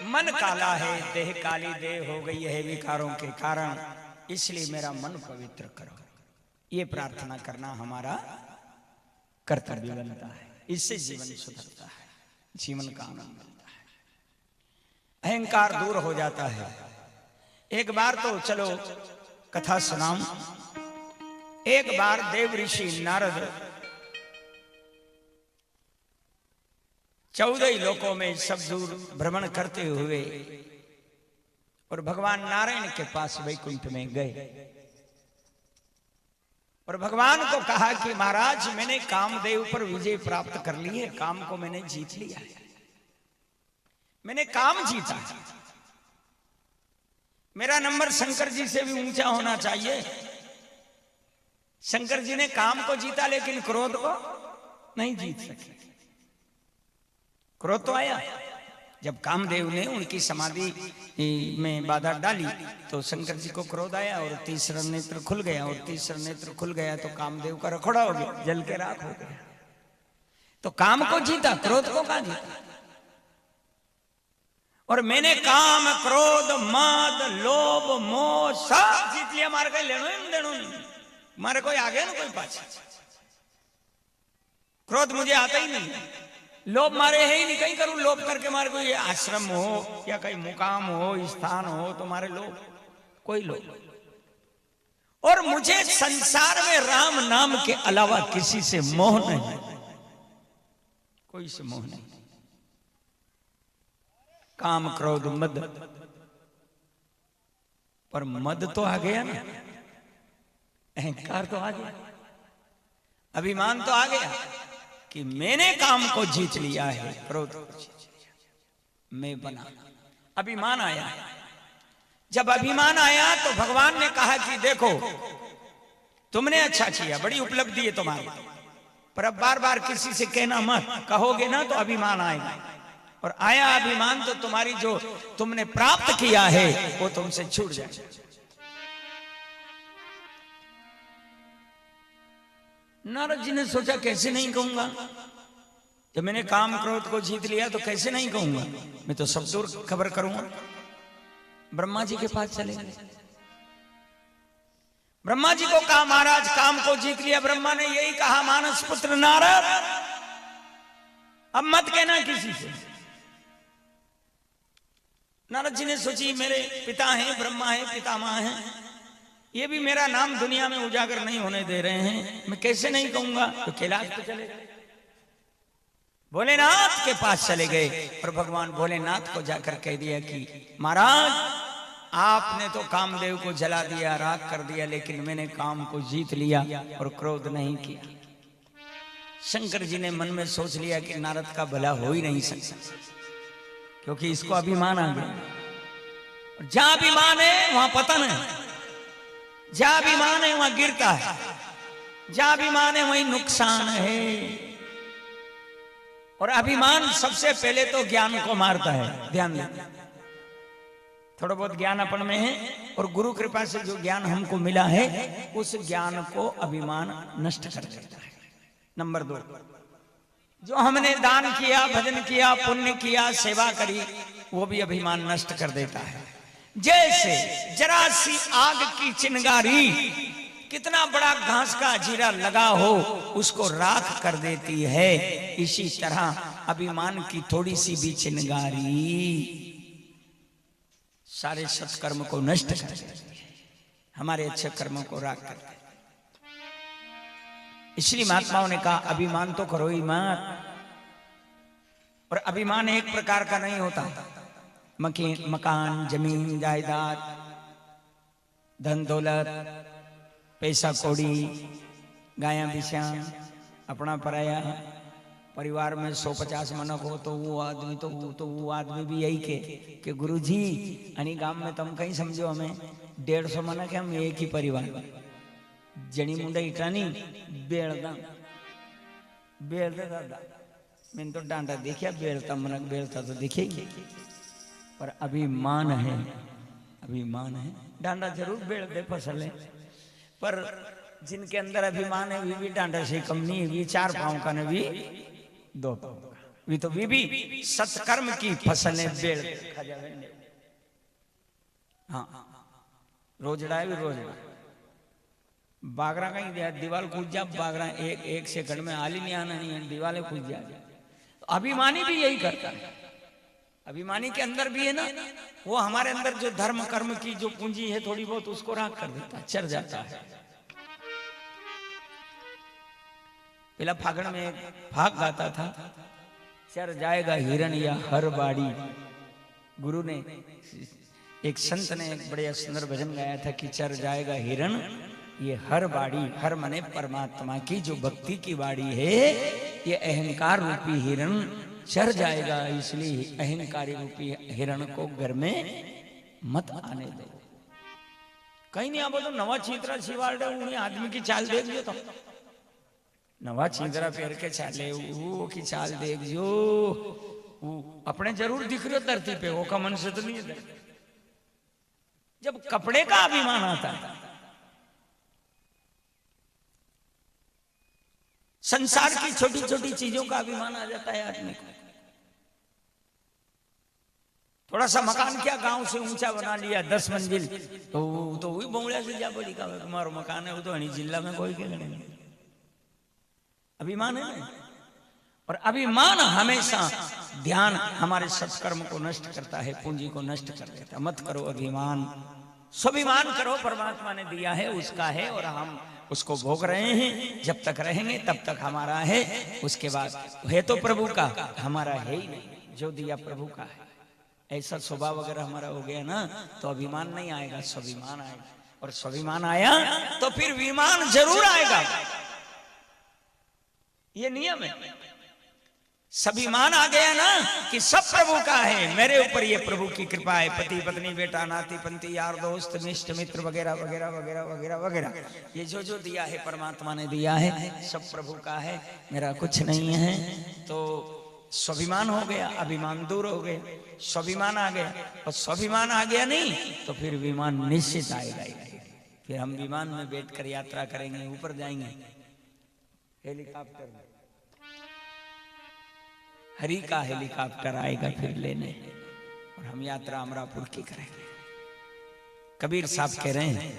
मन काला है, देह काली देह हो गई है विकारों के कारण, इसलिए मेरा मन पवित्र करो। ये प्रार्थना करना हमारा कर्तव्य बनता है। इससे जीवन सुधरता है, जीवन का आनंद मिलता है, अहंकार दूर हो जाता है। एक बार तो चलो कथा सुनाऊं। एक बार देव ऋषि नारद 14 लोकों में सब दूर भ्रमण करते हुए और भगवान नारायण के पास वैकुंठ में गए और भगवान को कहा कि महाराज मैंने कामदेव पर विजय प्राप्त कर ली है, काम को मैंने जीत लिया है, मैंने काम जीता है, मेरा नंबर शंकर जी से भी ऊंचा होना चाहिए। शंकर जी ने काम को जीता लेकिन क्रोध को नहीं जीत सके। क्रोध तो आया जब कामदेव ने उनकी समाधि में बाधा डाली तो शंकर जी को क्रोध आया और तीसरा नेत्र खुल गया, और तीसरा नेत्र खुल गया तो कामदेव का रखोड़ा हो गया, जल के राख हो गया। तो काम को जीता, क्रोध को कहां जीता। और मैंने काम क्रोध मद लोभ मोह सब जीत लिया, मारे कोई लेनो ही देनो नहीं, मारे कोई आगे ना कोई पाछे। क्रोध मुझे आता ही नहीं, लोभ मारे है ही नहीं, कहीं करूं लोभ करके मारे कोई आश्रम हो या कहीं मुकाम हो स्थान हो तो मारे लोभ, कोई लोभ। और मुझे संसार में राम नाम के अलावा किसी से मोह नहीं, कोई से मोह नहीं। काम क्रोध मद, पर मद तो आ गया ना, अहंकार तो आ गया, अभिमान तो आ गया कि मैंने काम को जीत लिया है, क्रोध को जीत लिया, मैं बना। अभिमान आया। जब अभिमान आया तो भगवान ने कहा कि देखो तुमने अच्छा किया, बड़ी उपलब्धि है तुम्हारी, पर अब बार बार किसी से कहना मत, कहोगे ना तो अभिमान आएगा, और आया अभिमान तो तुम्हारी जो तुमने प्राप्त किया है वो तुमसे छूट जाए। नारद जी ने सोचा कैसे नहीं कहूंगा, जब मैंने काम क्रोध को जीत लिया तो कैसे नहीं कहूंगा, मैं तो सब दूर खबर करूंगा। ब्रह्मा जी के पास चले गए, ब्रह्मा जी को कहा महाराज काम को जीत लिया। ब्रह्मा ने यही कहा मानस पुत्र नारद अब मत कहना किसी से। नारद जी ने सोची मेरे पिता हैं, ब्रह्मा है, पितामह हैं, ये भी मेरा नाम दुनिया में उजागर नहीं होने दे रहे हैं, मैं कैसे नहीं कहूंगा। तो कैलाश पे चले गए, भोलेनाथ के पास चले गए और भगवान भोलेनाथ को जाकर कह दिया कि महाराज आपने तो कामदेव को जला दिया, राख कर दिया, लेकिन मैंने काम को जीत लिया और क्रोध नहीं किया। शंकर जी ने मन में सोच लिया कि नारद का भला हो ही नहीं सकता, क्योंकि इसको अभिमान आ गया। जहां अभिमान है वहां पतन है, जहां अभिमान है वहां गिरता है, जहां अभिमान है वहीं नुकसान है। और अभिमान सबसे पहले तो ज्ञान को मारता है। ध्यान दें, थोड़ा बहुत ज्ञान अपन में है और गुरु कृपा से जो ज्ञान हमको मिला है उस ज्ञान को अभिमान नष्ट कर देता है। नंबर 2, जो हमने दान किया, भजन किया, पुण्य किया, सेवा करी, वो भी अभिमान नष्ट कर देता है। जैसे जरा सी आग की चिंगारी कितना बड़ा घास का जीरा लगा हो उसको राख कर देती है, इसी तरह अभिमान की थोड़ी सी भी चिंगारी सारे सत्कर्म को नष्ट कर देती है, हमारे अच्छे कर्मों को राख कर देती है। इसलिए महात्माओं ने कहा अभिमान तो करो ही मत। और अभिमान एक प्रकार का नहीं होता, मकान जमीन जायदाद धन दौलत पैसा कौड़ी गाया बिछा अपना पराया, परिवार में 150 मनक हो तो वो आदमी तो वो आदमी भी यही के गुरु जी अनी गांव में तुम कहीं समझो हमें 150 मनक है, हम एक ही परिवार जनी मुंडा इटानी बेलदा दादा मैंने तो डांडा देखा, बेलता मनक बेलता तो दिखे, पर अभिमान है, अभिमान है। डांडा जरूर बेल दे फसल है, पर जिनके अंदर अभिमान है वे भी डांडा से कम नहीं है, वे 4 पांव का न भी 2 पांव का। वी तो वी भी सत्कर्म की फसलें बेड़ खा जावे। हाँ रोजड़ा है भी रोजड़ा बागरा का ही दीवार कूद जा बागरा एक सेकंड में हाल ही नहीं आना नहीं है दीवारें कूद जा। तो अभिमानी भी यही करता है। अभिमानी के अंदर भी है ना वो हमारे अंदर जो धर्म कर्म की जो पूंजी है थोड़ी बहुत उसको राख कर देता है चर जाता है। पहला फागण में एक फाग गाता था चर जाएगा हिरण या हर बाड़ी। गुरु ने एक संत ने एक बड़े सुंदर भजन गाया था कि चर जाएगा हिरण ये हर बाड़ी। हर मने परमात्मा की जो भक्ति की बाड़ी है ये अहंकार रूपी हिरण चर जाएगा। इसलिए अहंकारी रूपी हिरण को घर में मत आने दो। कहीं नहीं आप तो नवा चीतरा छिवाड़ उन्हें आदमी की चाल देख जो तो नवा चीतरा पैर के चाले वो की चाल देख जो अपने जरूर दिख रहे हो धरती पे वो का मन से तो नहीं है। जब कपड़े का अभिमान आता है संसार की छोटी छोटी चीजों का अभिमान आ जाता है आदमी को। थोड़ा सा मकान क्या गांव से ऊंचा बना लिया 10 मंजिल तो वही बंगला से जा पड़ी का तुम्हारा मकान है वो तो हनी जिला में कोई के लड़ेंगे। अभिमान है ना। और अभिमान हमेशा ध्यान हमारे सत्कर्म को नष्ट करता है पूंजी को नष्ट कर देता। मत करो अभिमान स्वाभिमान करो। परमात्मा ने दिया है उसका है और हम उसको भोग रहे हैं। जब तक रहेंगे तब तक हमारा है। उसके बाद है तो प्रभु का हमारा है ही नहीं। जो दिया प्रभु का है। ऐसा स्वभाव अगर हमारा हो गया ना तो अभिमान नहीं आएगा स्वाभिमान आएगा। और स्वाभिमान आया तो फिर विमान जरूर आएगा। ये नियम है। स्वाभिमान आ गया ना कि सब प्रभु का है मेरे ऊपर ये प्रभु की कृपा है। पति पत्नी बेटा नाती पंथी यार दोस्त मिष्ट मित्र वगैरह वगैरह वगैरह वगैरह वगैरह ये जो दिया है परमात्मा ने दिया है सब प्रभु का है मेरा कुछ नहीं है। तो स्वाभिमान हो गया अभिमान दूर हो गया स्वाभिमान आ गया। और स्वाभिमान आ गया नहीं तो फिर विमान निश्चित आएगा ही। फिर हम विमान में बैठकर यात्रा करेंगे ऊपर जाएंगे हेलीकॉप्टर में। हरि का हेलीकॉप्टर आएगा फिर लेने और हम यात्रा अमरापुर की करेंगे। कबीर साहब कह रहे हैं